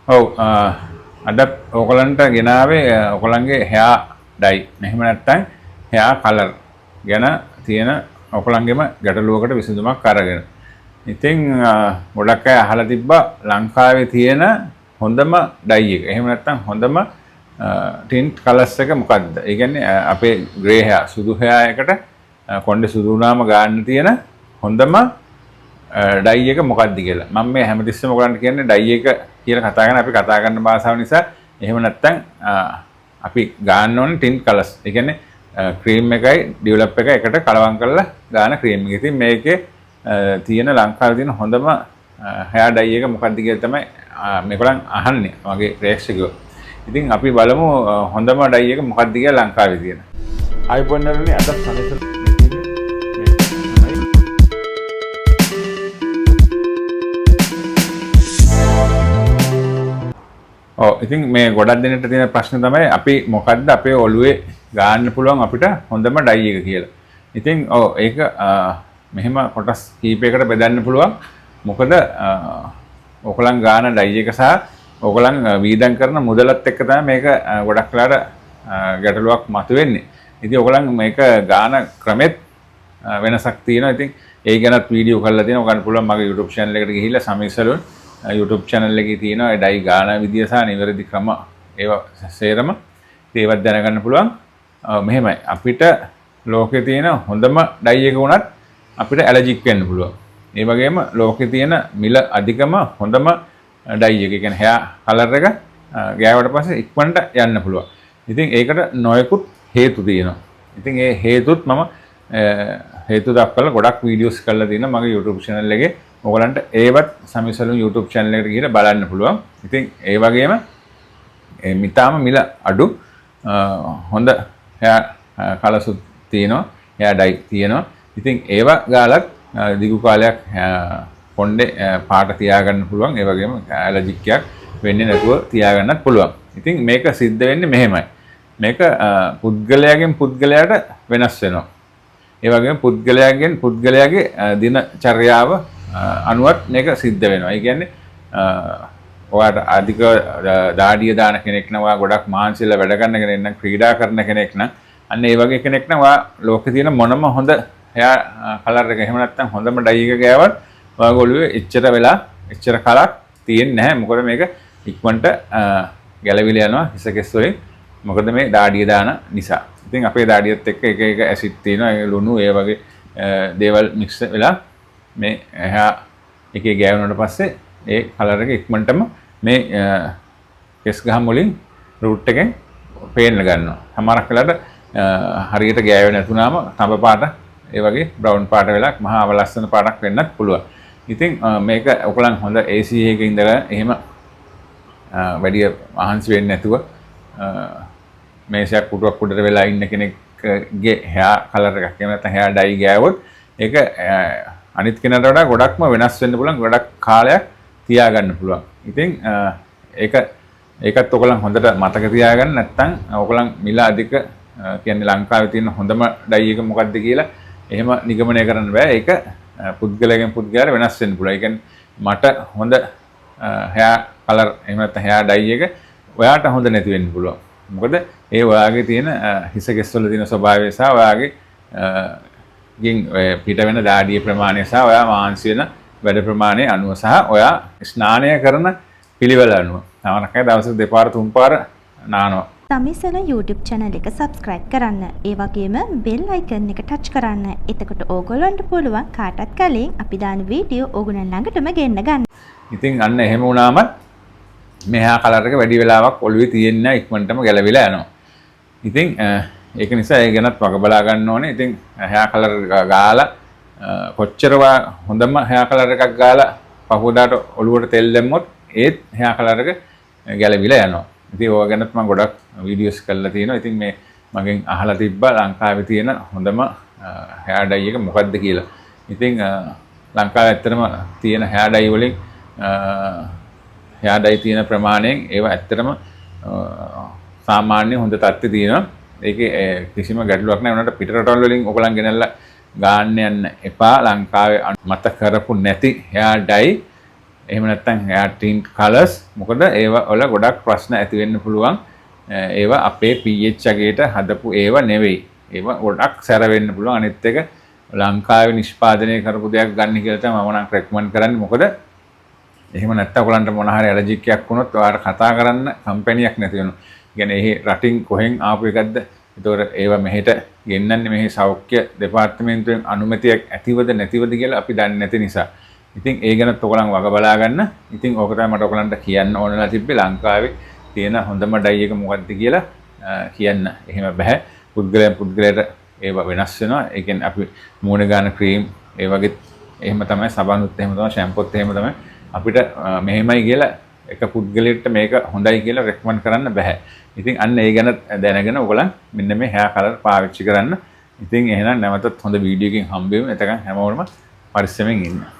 ඔව් අද ඔයගලන්ට ගෙනාවේ ඔයගලන්ගේ hair dye එහෙම නැත්නම් hair color ගැන තියෙන ඔයගලන්ගේම ගැටලුවකට විසඳුමක් අරගෙන. ඉතින් ගොඩක් අය අහලා තිබ්බා ලංකාවේ තියෙන හොඳම dye එක. එහෙම නැත්නම් හොඳම tint colors එක මොකක්ද? ඒ කියන්නේ අපේ grey hair සුදු hair එකට කොණ්ඩේ සුදු වුණාම ගන්න තියෙන හොඳම dye එක මොකක්ද කියලා. මම මේ හැමතිස්සෙම ඔයගලන්ට කියන්නේ dye එක කියලා කතා කරන අපි කතා කරන භාෂාව නිසා එහෙම නැත්නම් අපි ගන්න ඕනේ tint colors. ඒ කියන්නේ ක්‍රීම් එකයි ඩෙවලොප් එකයි එකට කලවම් කරලා ගන්න ක්‍රීම් එක. ඉතින් මේකේ තියෙන ලංකාවේ තියෙන හොඳම hair dye එක මොකක්ද කියලා තමයි මේගොල්ලන් අහන්නේ මගේ ප්‍රේක්ෂකයෝ. ඉතින් අපි බලමු හොඳම dye එක මොකක්ද කියලා ලංකාවේ තියෙන. iPhone වලනේ අද සමහර ඉතින් මේ ගොඩක් දෙනෙක්ට තියෙන ප්‍රශ්න තමයි අපි මොකද්ද අපේ ඔළුවේ ගන්න පුළුවන් අපිට හොඳම dye එක කියලා. ඉතින් ඒක මෙහෙම කොටස් කීපයකට බෙදන්න පුළුවන්. මොකද ඔයගලන් ගන්න dye එක සහ ඔයගලන් වීදම් කරන මුදලත් එක්ක තමයි මේක ගොඩක් වෙලාට ගැටලුවක් මතුවෙන්නේ. ඉතින් ඔයගලන් මේක ගන්න ක්‍රමෙත් වෙනසක් තියෙනවා. ඉතින් ඒ ගැනත් වීඩියෝ කරලා තියෙනවා. ඔයගලන් පුළුවන් මගේ YouTube channel එකට ගිහිල්ලා සමීර් සලූන් YouTube channel එකේ තියෙනවා ඒ dye ගාන විදිය සහ නිවැරදි ක්‍රම ඒවා සේරම ඒවත් දැනගන්න පුළුවන්. මෙහෙමයි අපිට ලෝකේ තියෙන හොඳම dye එක වුණත් අපිට ඇලර්ජික් වෙන්න පුළුවන්. ඒ වගේම ලෝකේ තියෙන මිල අධිකම හොඳම dye එක. ඒ කියන්නේ hair color එක ගෑවට පස්සේ ඉක්මනට යන්න පුළුවන්. ඉතින් ඒකට නොයෙකුත් හේතු තියෙනවා. ඉතින් ඒ හේතුත් මම හේතු දක්වලා ගොඩක් වීඩියෝස් කරලා තියෙනවා මගේ YouTube channel එකේ. ඔයගලන්ට ඒවත් සමීර් සලූන් YouTube channel එකට ගිහලා බලන්න පුළුවන්. ඉතින් ඒ වගේම මිතාම මිල අඩු හොඳ hair colors තියෙනවා, hair dye තියෙනවා. ඉතින් ඒවා ගාලත් දිගු කාලයක් කොණ්ඩේ පාට තියාගන්න පුළුවන්. ඒ වගේම ඇලර්ජික් එකක් වෙන්නේ නැතුව තියාගන්නත් පුළුවන්. ඉතින් මේක සිද්ධ වෙන්නේ මෙහෙමයි. මේක පුද්ගලයාගෙන් පුද්ගලයාට වෙනස් වෙනවා. ඒ වගේම පුද්ගලයාගෙන් පුද්ගලයාගේ දිනචර්යාව අනුවත් මේක සිද්ධ වෙනවා. ඒ කියන්නේ ඔයාට අධික දාඩිය දාන කෙනෙක් නම් ඔයා ගොඩක් මානසිකව වැඩ කරන කෙනෙක් නම් ක්‍රීඩා කරන කෙනෙක් නම් අන්න ඒ වගේ කෙනෙක් නම් ඔයා ලෝකේ තියෙන මොනම හොඳ hair color එක එහෙම නැත්නම් හොඳම dye එක ගෑවත් ඔයාගේ ඔළුවේ එච්චර කලක් තියෙන්නේ නැහැ. මොකද මේක ඉක්මනට ගැලවිලා යනවා හිස කෙස් වලින්. මොකද මේ දාඩිය දාන නිසා. ඉතින් අපේ දාඩියත් එක්ක එක ඇසිඩ් තියෙනවා, ඒ ලුණු ඒ වගේ දේවල් මික්ස් වෙලා මේ hair එකේ ගෑවුනට පස්සේ ඒ කලර් එක ඉක්මනටම මේ කෙස් ගහම් වලින් රූට් එකෙන් පේන්න ගන්නවා. සමහරක් වෙලාවට හරියට ගෑවෙන්නේ නැතුණාම තඹ පාට ඒ වගේ බ්‍රවුන් පාට වෙලා මහා අවලස්සන පාටක් වෙන්නත් පුළුවන්. ඉතින් මේක ඔයගලන් හොඳ AC එකක ඉඳලා එහෙම වැඩි මහන්සි වෙන්නේ නැතුව මේසයක් පුටුවක් උඩට වෙලා ඉන්න කෙනෙක්ගේ hair color එකක් එහෙම නැත්නම් hair dye ගෑවොත් ඒක අනිත් කෙනාට වඩා ගොඩක්ම වෙනස් වෙන්න පුළුවන්. ගොඩක් කාලයක් තියාගන්න පුළුවන්. ඉතින් ඒකත් ඔයගලන් හොඳට මතක තියාගන්න. නැත්නම් ඔයගලන් මිල අධික කියන්නේ ලංකාවේ තියෙන හොඳම dye එක මොකක්ද කියලා එහෙම නිගමනය කරන්න බෑ. ඒක පුද්ගලයෙක්ගෙන් පුද්ගලයාට වෙනස් වෙන්න පුළුවන්. ඒ කියන්නේ මට හොඳ hair color එහෙම නැත්නම් hair dye එක ඔයාට හොඳ නැති වෙන්න පුළුවන්. මොකද ඒ ඔයාගේ තියෙන හිස කෙස් වල තියෙන ස්වභාවය සහ ඔයාගේ ගින් පිට වෙන දාඩිය ප්‍රමාණය සහ ඔයා මාංශ වෙන වැඩ ප්‍රමාණය අනුව සහ ඔයා ස්නානය කරන පිළිවෙල අනුව සමහරක් අය දවසට දෙපාර තුන් පාර නානවා. සමීර් සලූන් YouTube channel එක subscribe කරන්න. ඒ වගේම bell icon එක touch කරන්න. එතකොට ඕගොල්ලන්ට පුළුවන් කාටත් කලින් අපි දාන වීඩියෝ ඕගොල්ලන් ළඟටම ගෙන්න ගන්න. ඉතින් අන්න එහෙම වුණාම මේ hair color එක වැඩි වෙලාවක් ඔළුවේ තියෙන්නේ ඉක්මනටම ගැලවිලා යනවා. ඉතින් ඒක නිසා ඒ ගැනත් වග බලා ගන්න ඕනේ. ඉතින් hair color ගාලා කොච්චර හොඳම hair color එකක් ගාලා පහුවදාට ඔළුවට තෙල් දැම්මොත් ඒත් hair color එක ගැලවිලා යනවා. ඉතින් ඕවා ගැනත් මම ගොඩක් වීඩියෝස් කරලා තියෙනවා. ඉතින් මේ මගෙන් අහලා තිබ්බා ලංකාවේ තියෙන හොඳම hair dye එක මොකක්ද කියලා. ඉතින් ලංකාවේ ඇත්තටම තියෙන hair dye වලින් hair dye තියෙන ප්‍රමාණයෙන් ඒවා ඇත්තටම සාමාන්‍ය හොඳ තත්ත්වයේ තියෙනවා. ඒකේ කිසිම ගැටලුවක් නැහැ. උනට පිටරටවල වලින් ඔයගලන් ගෙනල්ලා ගාන්න යන්න එපා. ලංකාවේ මත කරපු නැති hair dye එහෙම නැත්නම් hair tint colors මොකද ඒවා වල ගොඩක් ප්‍රශ්න ඇති වෙන්න පුළුවන්. ඒවා අපේ pH අගයට හදපු ඒවා නෙවෙයි. ඒවා ගොඩක් සැර වෙන්න පුළුවන්. අනිත් එක ලංකාවේ නිෂ්පාදනය කරපු දෙයක් ගන්න කියලා තමයි මම නම් රෙකමන්ඩ් කරන්නේ. මොකද එහෙම නැත්නම් ඔයගලන්ට මොන හරි ඇලර්ජික් එකක් වුණොත් ඔයාලට කතා කරන්න කම්පැනියක් නැති වෙනවා. කියන්නේ එහි රටින් කොහෙන් ආපු එකක්ද? ඒතකොට ඒවා මෙහෙට ගෙන්නන්නේ මෙහි සෞඛ්‍ය දෙපාර්තමේන්තුවෙන් අනුමැතියක් ඇතිවද නැතිවද කියලා අපි දන්නේ නැති නිසා. ඉතින් ඒ ගැනත් ඔයගලන් වග බලා ගන්න. ඉතින් ඕක තමයි මට ඔයගලන්ට කියන්න ඕනලා තිබ්බේ ලංකාවේ තියෙන හොඳම ඩයි එක මොකක්ද කියලා කියන්න. එහෙම බෑ. පුද්ගලයාට ඒවා වෙනස් වෙනවා. ඒ කියන්නේ අපි මූණ ගන්න ක්‍රීම් ඒ වගේ එහෙම තමයි සබනුත් එහෙම තමයි ෂැම්පූත් එහෙම තමයි අපිට මෙහෙමයි කියලා එක පුද්ගලයෙක්ට මේක හොඳයි කියලා රෙකමන්ඩ් කරන්න බෑ. ඉතින් අන්න ඒ ගැන දැනගෙන ඔයගලන් මෙන්න මේ hair color පාවිච්චි කරන්න. ඉතින් එහෙනම් නැවතත් හොඳ වීඩියෝ එකකින් හම්බ වෙමු. එතකන් හැමෝටම පරිස්සමෙන් ඉන්න.